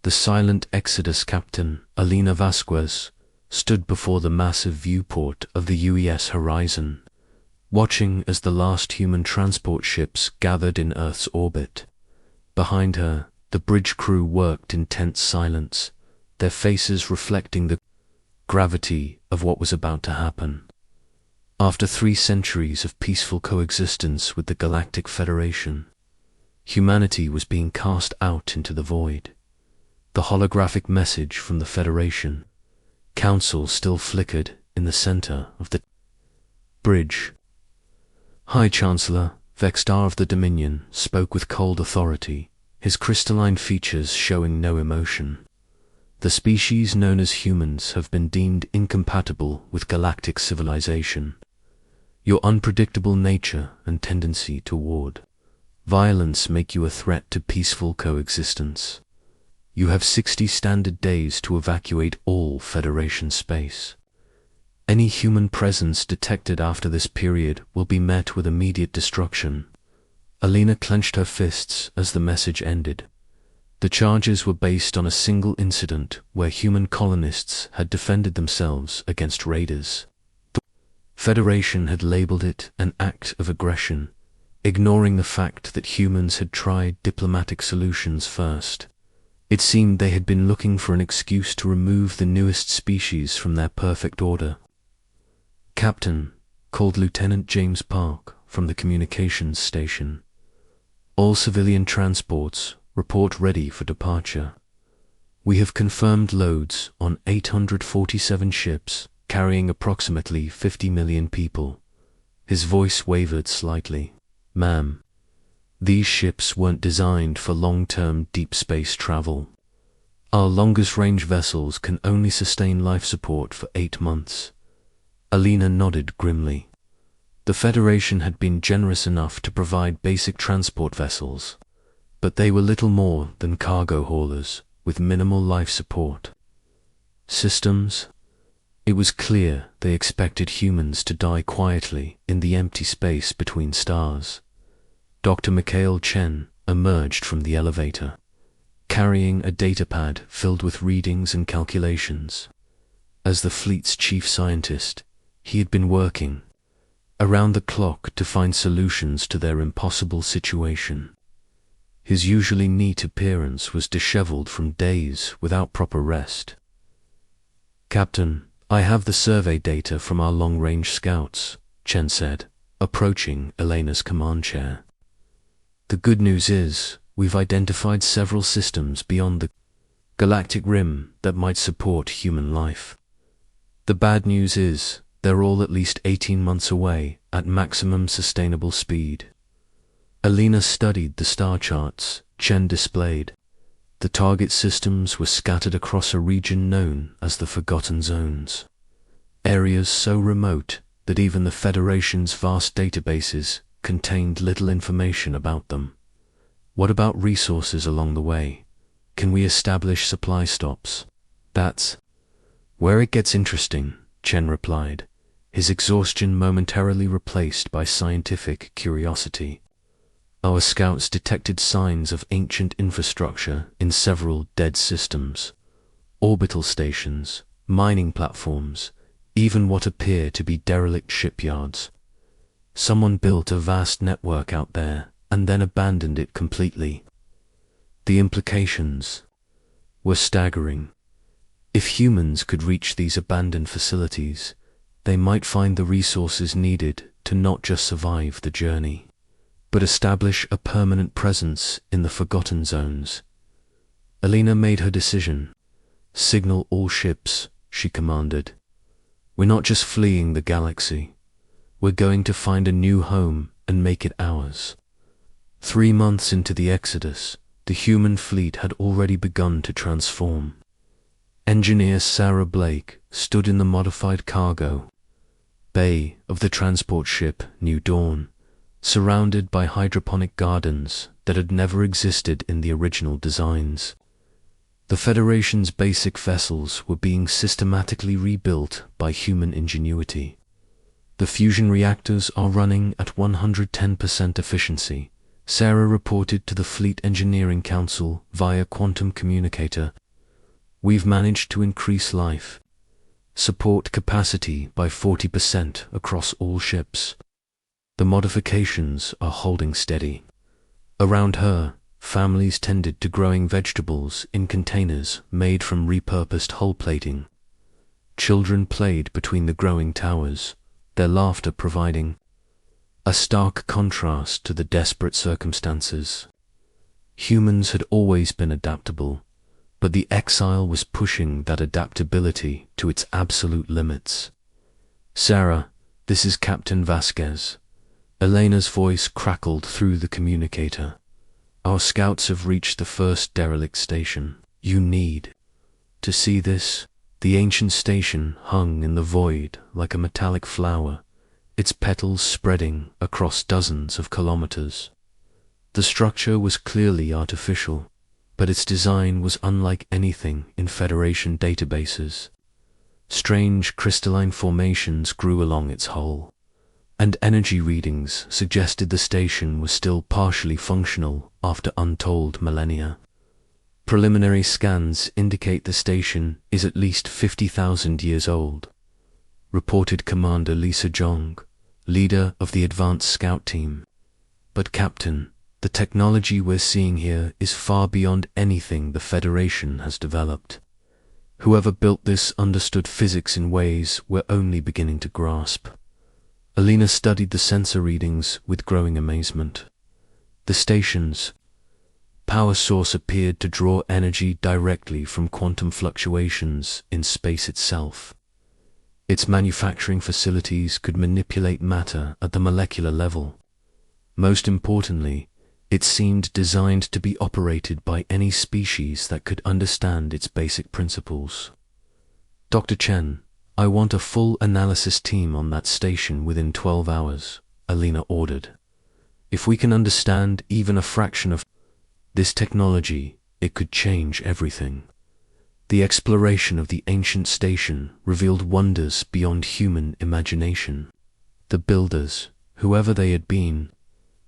The silent Exodus captain, Alina Vasquez, stood before the massive viewport of the UES horizon, watching as the last human transport ships gathered in Earth's orbit. Behind her, the bridge crew worked in tense silence, their faces reflecting the gravity of what was about to happen. After 3 centuries of peaceful coexistence with the Galactic Federation, humanity was being cast out into the void. The holographic message from the Federation Council still flickered in the center of the bridge. High Chancellor Vextar of the Dominion spoke with cold authority, his crystalline features showing no emotion. The species known as humans have been deemed incompatible with galactic civilization. Your unpredictable nature and tendency toward violence make you a threat to peaceful coexistence. You have 60 standard days to evacuate all Federation space. Any human presence detected after this period will be met with immediate destruction. Alina clenched her fists as the message ended. The charges were based on a single incident where human colonists had defended themselves against raiders. The Federation had labeled it an act of aggression, ignoring the fact that humans had tried diplomatic solutions first. It seemed they had been looking for an excuse to remove the newest species from their perfect order. "Captain," called Lieutenant James Park from the communications station. "All civilian transports report ready for departure. We have confirmed loads on 847 ships carrying approximately 50 million people." His voice wavered slightly. "Ma'am, these ships weren't designed for long-term deep space travel. Our longest-range vessels can only sustain life support for 8 months." Alina nodded grimly. The Federation had been generous enough to provide basic transport vessels, but they were little more than cargo haulers with minimal life support. Systems? It was clear they expected humans to die quietly in the empty space between stars. Dr. Mikhail Chen emerged from the elevator, carrying a datapad filled with readings and calculations. As the fleet's chief scientist, he had been working around the clock to find solutions to their impossible situation. His usually neat appearance was disheveled from days without proper rest. "Captain, I have the survey data from our long-range scouts," Chen said, approaching Elena's command chair. "The good news is, we've identified several systems beyond the galactic rim that might support human life. The bad news is, they're all at least 18 months away at maximum sustainable speed." Alina studied the star charts Chen displayed. The target systems were scattered across a region known as the Forgotten Zones. Areas so remote that even the Federation's vast databases contained little information about them. "What about resources along the way? Can we establish supply stops?" "That's where it gets interesting," Chen replied, his exhaustion momentarily replaced by scientific curiosity. "Our scouts detected signs of ancient infrastructure in several dead systems, orbital stations, mining platforms, even what appear to be derelict shipyards. Someone built a vast network out there and then abandoned it completely." The implications were staggering. If humans could reach these abandoned facilities, they might find the resources needed to not just survive the journey, but establish a permanent presence in the Forgotten Zones. Alina made her decision. "Signal all ships," she commanded. "We're not just fleeing the galaxy. We're going to find a new home and make it ours." 3 months into the Exodus, the human fleet had already begun to transform. Engineer Sarah Blake stood in the modified cargo bay of the transport ship New Dawn, surrounded by hydroponic gardens that had never existed in the original designs. The Federation's basic vessels were being systematically rebuilt by human ingenuity. The fusion reactors are running at 110% efficiency, Sarah reported to the Fleet Engineering Council via quantum communicator. We've managed to increase life support capacity by 40% across all ships. The modifications are holding steady. Around her, families tended to growing vegetables in containers made from repurposed hull plating. Children played between the growing towers, their laughter providing a stark contrast to the desperate circumstances. Humans had always been adaptable, but the exile was pushing that adaptability to its absolute limits. "Sarah, this is Captain Vasquez." Elena's voice crackled through the communicator. "Our scouts have reached the first derelict station. You need to see this." The ancient station hung in the void like a metallic flower, its petals spreading across dozens of kilometers. The structure was clearly artificial, but its design was unlike anything in Federation databases. Strange crystalline formations grew along its hull, and energy readings suggested the station was still partially functional after untold millennia. Preliminary scans indicate the station is at least 50,000 years old, reported Commander Lisa Jong, leader of the advanced scout team. "But Captain, the technology we're seeing here is far beyond anything the Federation has developed. Whoever built this understood physics in ways we're only beginning to grasp." Alina studied the sensor readings with growing amazement. The station's power source appeared to draw energy directly from quantum fluctuations in space itself. Its manufacturing facilities could manipulate matter at the molecular level. Most importantly, it seemed designed to be operated by any species that could understand its basic principles. "Dr. Chen, I want a full analysis team on that station within 12 hours, Alina ordered. "If we can understand even a fraction of this technology, it could change everything." The exploration of the ancient station revealed wonders beyond human imagination. The builders, whoever they had been,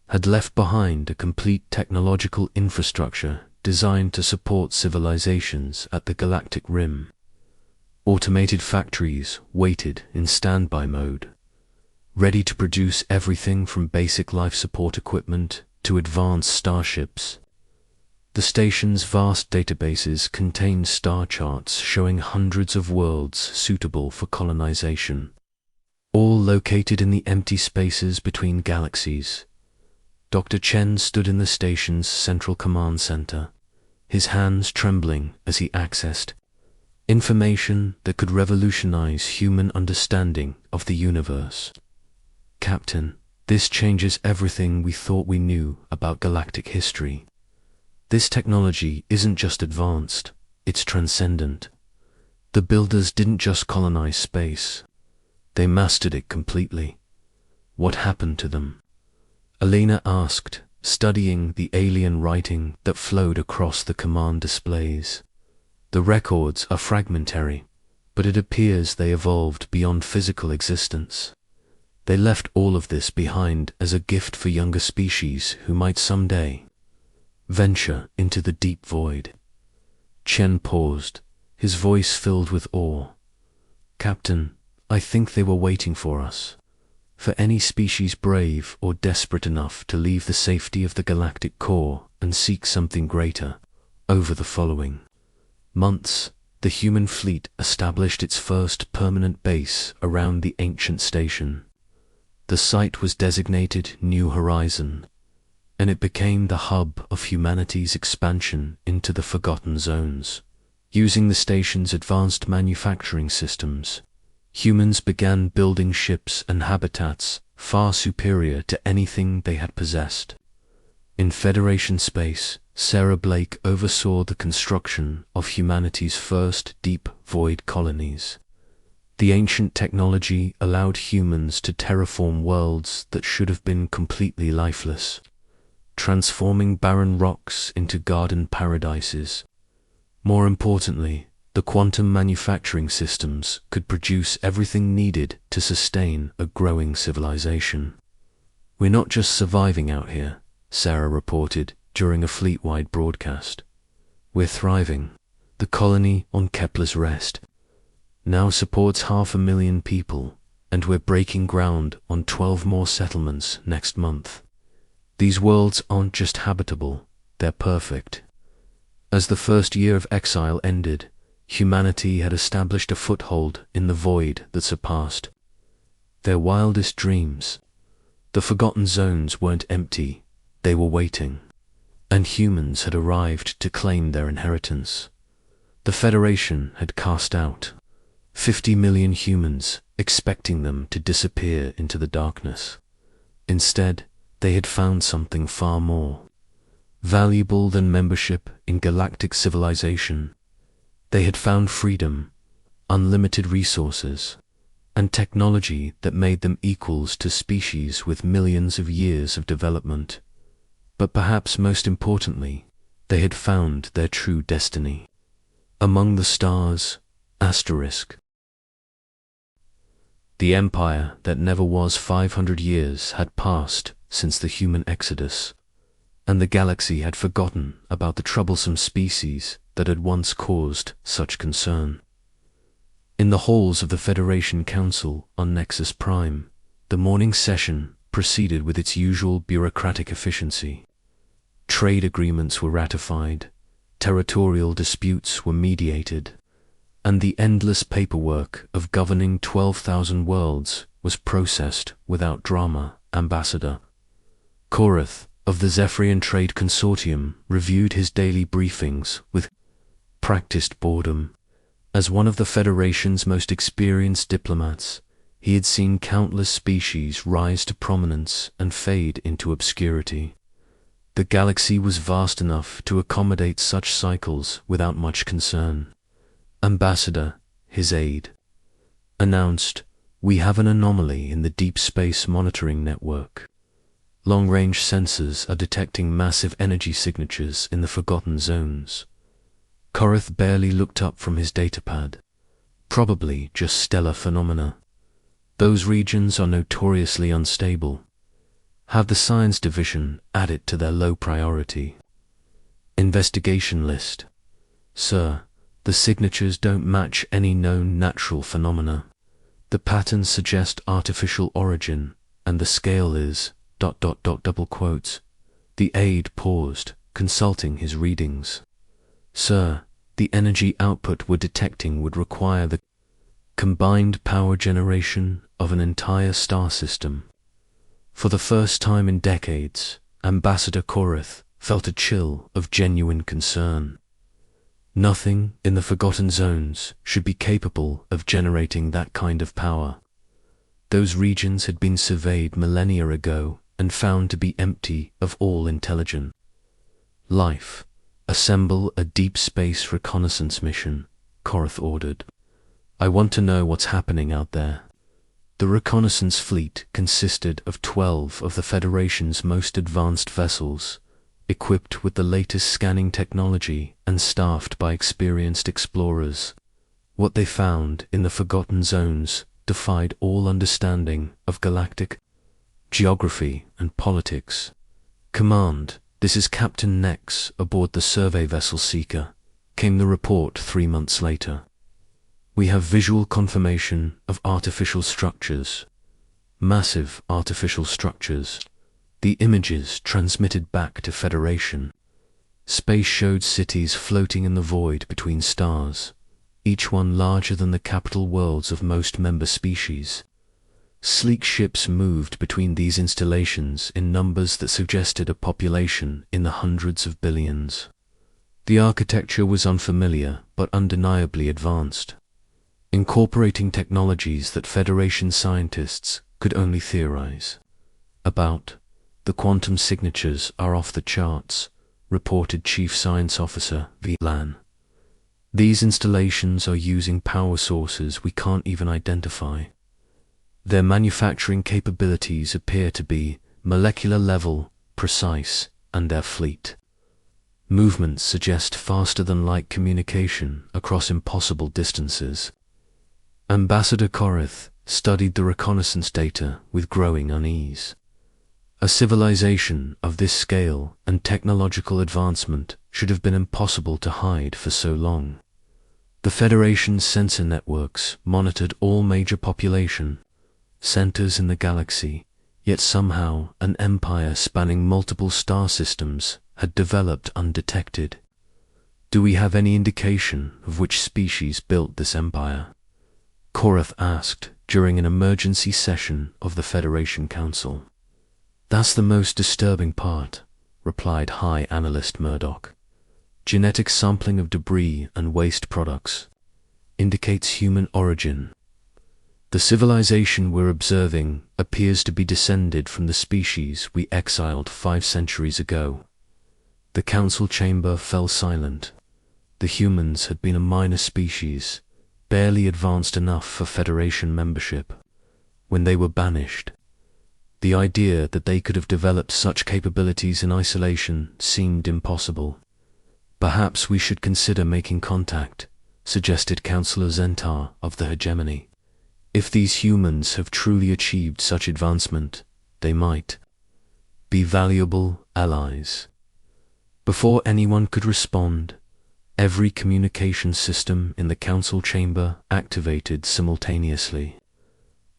had left behind a complete technological infrastructure designed to support civilizations at the galactic rim. Automated factories waited in standby mode, ready to produce everything from basic life support equipment to advanced starships. The station's vast databases contained star charts showing hundreds of worlds suitable for colonization, all located in the empty spaces between galaxies. Dr. Chen stood in the station's central command center, his hands trembling as he accessed information that could revolutionize human understanding of the universe. "Captain, this changes everything we thought we knew about galactic history. This technology isn't just advanced, it's transcendent. The builders didn't just colonize space, they mastered it completely. What happened to them?" Alina asked, studying the alien writing that flowed across the command displays. "The records are fragmentary, but it appears they evolved beyond physical existence. They left all of this behind as a gift for younger species who might someday venture into the deep void." Chen paused, his voice filled with awe. "Captain, I think they were waiting for us. For any species brave or desperate enough to leave the safety of the galactic core and seek something greater." Over the following months, the human fleet established its first permanent base around the ancient station. The site was designated New Horizon, and it became the hub of humanity's expansion into the Forgotten Zones. Using the station's advanced manufacturing systems, humans began building ships and habitats far superior to anything they had possessed. In Federation space, Sarah Blake oversaw the construction of humanity's first deep void colonies. The ancient technology allowed humans to terraform worlds that should have been completely lifeless, transforming barren rocks into garden paradises. More importantly, the quantum manufacturing systems could produce everything needed to sustain a growing civilization. "We're not just surviving out here," Sarah reported during a fleet-wide broadcast. "We're thriving. The colony on Kepler's Rest now supports 500,000 people, and we're breaking ground on 12 more settlements next month. These worlds aren't just habitable, they're perfect." As the first year of exile ended, humanity had established a foothold in the void that surpassed their wildest dreams. The forgotten zones weren't empty, they were waiting, and humans had arrived to claim their inheritance. The Federation had cast out 50 million humans, expecting them to disappear into the darkness. Instead, they had found something far more valuable than membership in galactic civilization. They had found freedom, unlimited resources, and technology that made them equals to species with millions of years of development. But perhaps most importantly, they had found their true destiny. Among the stars, asterisk. The empire that never was 500 years had passed since the human exodus, and the galaxy had forgotten about the troublesome species that had once caused such concern. In the halls of the Federation Council on Nexus Prime, the morning session proceeded with its usual bureaucratic efficiency. Trade agreements were ratified, territorial disputes were mediated, and the endless paperwork of governing 12,000 worlds was processed without drama. Ambassador Korath of the Zephyrian Trade Consortium reviewed his daily briefings with practiced boredom. As one of the Federation's most experienced diplomats, he had seen countless species rise to prominence and fade into obscurity. The galaxy was vast enough to accommodate such cycles without much concern. Ambassador, his aide, announced, "We have an anomaly in the deep space monitoring network. Long-range sensors are detecting massive energy signatures in the forgotten zones." Korath barely looked up from his datapad. "Probably just stellar phenomena. Those regions are notoriously unstable. Have the Science Division add it to their low priority." Investigation list. "Sir, the signatures don't match any known natural phenomena. The patterns suggest artificial origin, and the scale is ... double quotes. The aide paused, consulting his readings. "Sir, the energy output we're detecting would require the combined power generation of an entire star system." For the first time in decades, Ambassador Korath felt a chill of genuine concern. Nothing in the Forgotten Zones should be capable of generating that kind of power. Those regions had been surveyed millennia ago and found to be empty of all intelligent life. "Assemble a deep space reconnaissance mission," Korath ordered. "I want to know what's happening out there." The reconnaissance fleet consisted of 12 of the Federation's most advanced vessels, equipped with the latest scanning technology and staffed by experienced explorers. What they found in the Forgotten Zones defied all understanding of galactic geography and politics. "Command, this is Captain Nex aboard the survey vessel Seeker," came the report 3 months later. "We have visual confirmation of artificial structures. Massive artificial structures. The images transmitted back to Federation. Space showed cities floating in the void between stars, each one larger than the capital worlds of most member species. Sleek ships moved between these installations in numbers that suggested a population in the hundreds of billions. The architecture was unfamiliar but undeniably advanced, incorporating technologies that Federation scientists could only theorize about. The quantum signatures are off the charts," reported Chief Science Officer V. Lan. "These installations are using power sources we can't even identify. Their manufacturing capabilities appear to be molecular level, precise, and their fleet movements suggest faster than light communication across impossible distances." Ambassador Korath studied the reconnaissance data with growing unease. A civilization of this scale and technological advancement should have been impossible to hide for so long. The Federation's sensor networks monitored all major population centers in the galaxy, yet somehow an empire spanning multiple star systems had developed undetected. Do we have any indication of which species built this empire? Korath asked during an emergency session of the Federation Council. That's the most disturbing part, replied High Analyst Murdoch. Genetic sampling of debris and waste products indicates human origin. The civilization we're observing appears to be descended from the species we exiled 5 centuries ago. The council chamber fell silent. The humans had been a minor species, barely advanced enough for Federation membership. When they were banished, the idea that they could have developed such capabilities in isolation seemed impossible. Perhaps we should consider making contact, suggested Councillor Zentar of the Hegemony. If these humans have truly achieved such advancement, they might be valuable allies. Before anyone could respond, every communication system in the council chamber activated simultaneously.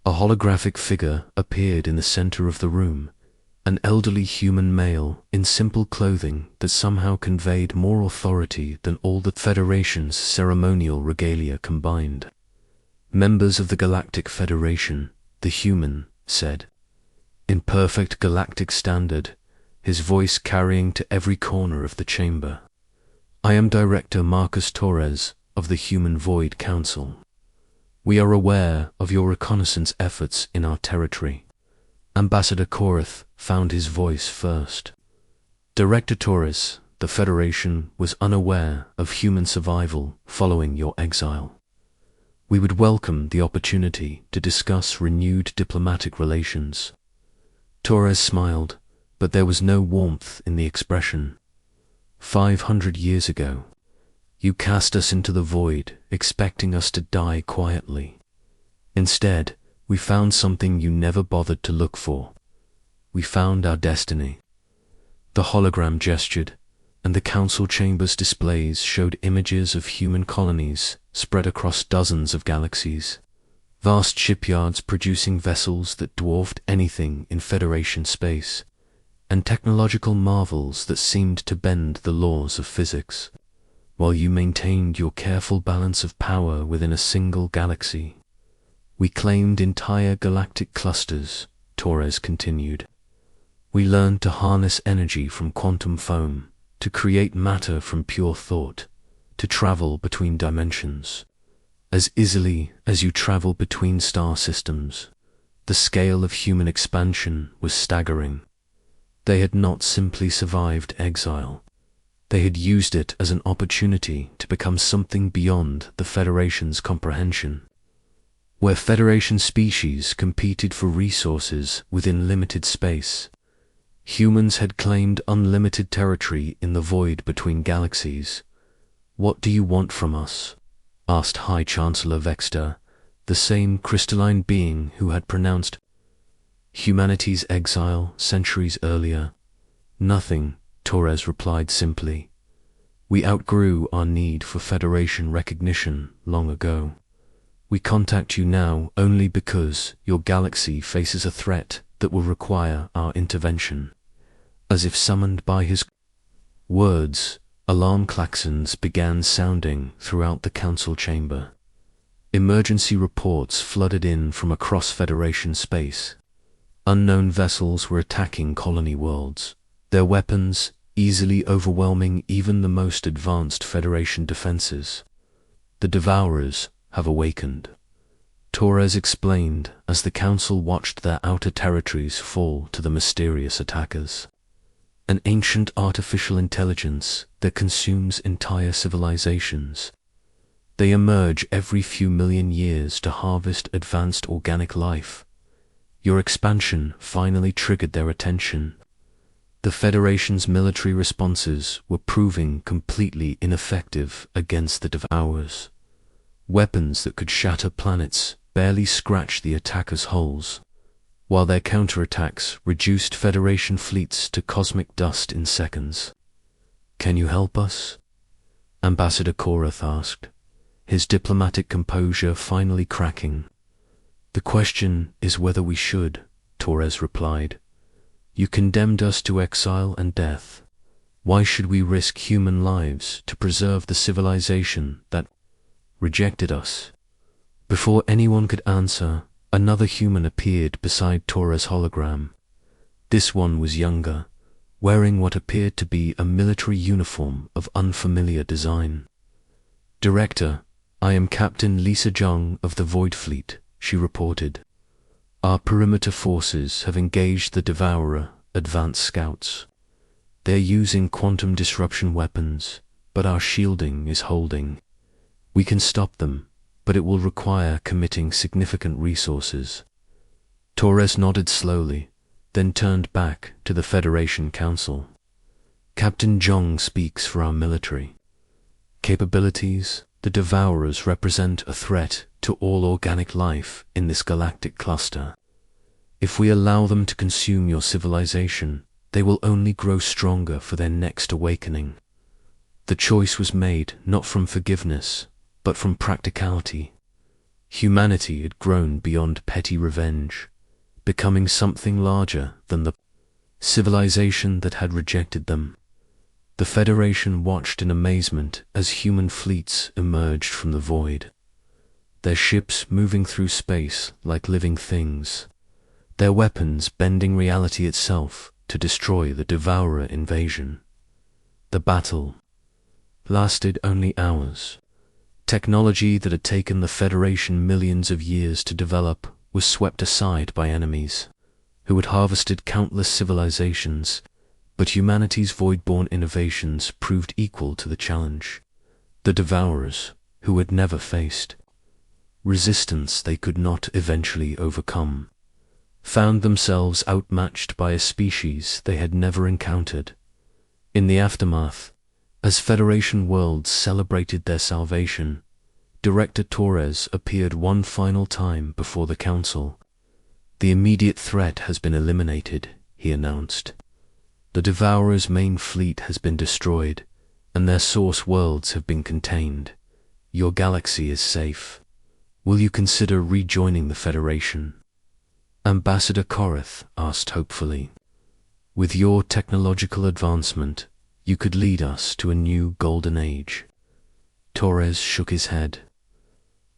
A holographic figure appeared in the center of the room, an elderly human male in simple clothing that somehow conveyed more authority than all the Federation's ceremonial regalia combined. Members of the Galactic Federation, the human said, in perfect galactic standard, his voice carrying to every corner of the chamber. I am Director Marcus Torres of the Human Void Council. We are aware of your reconnaissance efforts in our territory. Ambassador Korath found his voice first. Director Torres, the Federation was unaware of human survival following your exile. We would welcome the opportunity to discuss renewed diplomatic relations. Torres smiled, but there was no warmth in the expression. 500 years ago, you cast us into the void, expecting us to die quietly. Instead, we found something you never bothered to look for. We found our destiny. The hologram gestured, and the council chamber's displays showed images of human colonies spread across dozens of galaxies. Vast shipyards producing vessels that dwarfed anything in Federation space, and technological marvels that seemed to bend the laws of physics, while you maintained your careful balance of power within a single galaxy. We claimed entire galactic clusters, Torres continued. We learned to harness energy from quantum foam, to create matter from pure thought, to travel between dimensions. As easily as you travel between star systems, the scale of human expansion was staggering. They had not simply survived exile. They had used it as an opportunity to become something beyond the Federation's comprehension. Where Federation species competed for resources within limited space, humans had claimed unlimited territory in the void between galaxies. What do you want from us? Asked High Chancellor Vexter, the same crystalline being who had pronounced humanity's exile centuries earlier. Nothing, Torres replied simply. We outgrew our need for Federation recognition long ago. We contact you now only because your galaxy faces a threat that will require our intervention. As if summoned by his words, alarm klaxons began sounding throughout the council chamber. Emergency reports flooded in from across Federation space. Unknown vessels were attacking colony worlds, their weapons easily overwhelming even the most advanced Federation defenses. The Devourers have awakened, Torres explained as the Council watched their outer territories fall to the mysterious attackers. An ancient artificial intelligence that consumes entire civilizations. They emerge every few million years to harvest advanced organic life. Your expansion finally triggered their attention. The Federation's military responses were proving completely ineffective against the Devourers. Weapons that could shatter planets barely scratched the attackers' hulls. while their counterattacks reduced Federation fleets to cosmic dust in seconds. "Can you help us?" Ambassador Korath asked, his diplomatic composure finally cracking. "The question is whether we should," Torres replied. "You condemned us to exile and death. Why should we risk human lives to preserve the civilization that rejected us?" Before anyone could answer, another human appeared beside Torres' hologram. This one was younger, wearing what appeared to be a military uniform of unfamiliar design. "Director, I am Captain Lisa Jung of the Void Fleet," she reported. "Our perimeter forces have engaged the Devourer advanced scouts. They're using quantum disruption weapons, but our shielding is holding. We can stop them, but it will require committing significant resources." Torres nodded slowly, then turned back to the Federation Council. "Captain Jong speaks for our military capabilities. The Devourers represent a threat to all organic life in this galactic cluster. If we allow them to consume your civilization, they will only grow stronger for their next awakening. The choice was made not from forgiveness, but from practicality. Humanity had grown beyond petty revenge, becoming something larger than the civilization that had rejected them." The Federation watched in amazement as human fleets emerged from the void, their ships moving through space like living things, their weapons bending reality itself to destroy the Devourer invasion. The battle lasted only hours. Technology that had taken the Federation millions of years to develop was swept aside by enemies, who had harvested countless civilizations, but humanity's void-born innovations proved equal to the challenge. The Devourers, who had never faced resistance they could not eventually overcome, found themselves outmatched by a species they had never encountered. In the aftermath, as Federation worlds celebrated their salvation, Director Torres appeared one final time before the Council. "The immediate threat has been eliminated," he announced. "The Devourer's main fleet has been destroyed, and their source worlds have been contained. Your galaxy is safe. Will you consider rejoining the Federation?" Ambassador Korath asked hopefully. "With your technological advancement, you could lead us to a new golden age." Torres shook his head.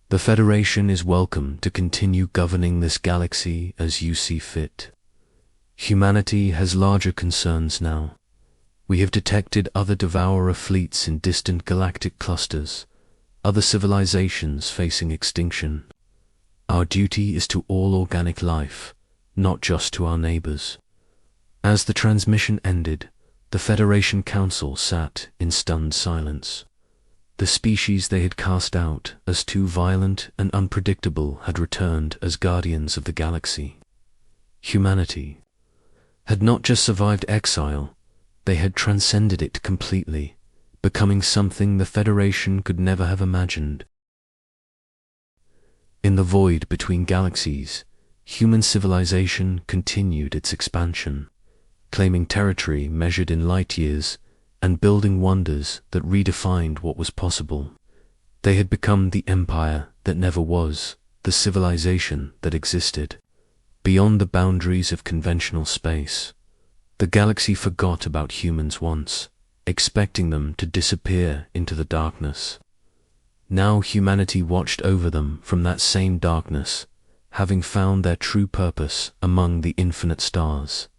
"The Federation is welcome to continue governing this galaxy as you see fit. Humanity has larger concerns now. We have detected other Devourer fleets in distant galactic clusters, other civilizations facing extinction. Our duty is to all organic life, not just to our neighbors." As the transmission ended, the Federation Council sat in stunned silence. The species they had cast out as too violent and unpredictable had returned as guardians of the galaxy. Humanity had not just survived exile, they had transcended it completely, becoming something the Federation could never have imagined. In the void between galaxies, human civilization continued its expansion, claiming territory measured in light years and building wonders that redefined what was possible. They had become the empire that never was, the civilization that existed, beyond the boundaries of conventional space. The galaxy forgot about humans once, expecting them to disappear into the darkness. Now humanity watched over them from that same darkness, having found their true purpose among the infinite stars.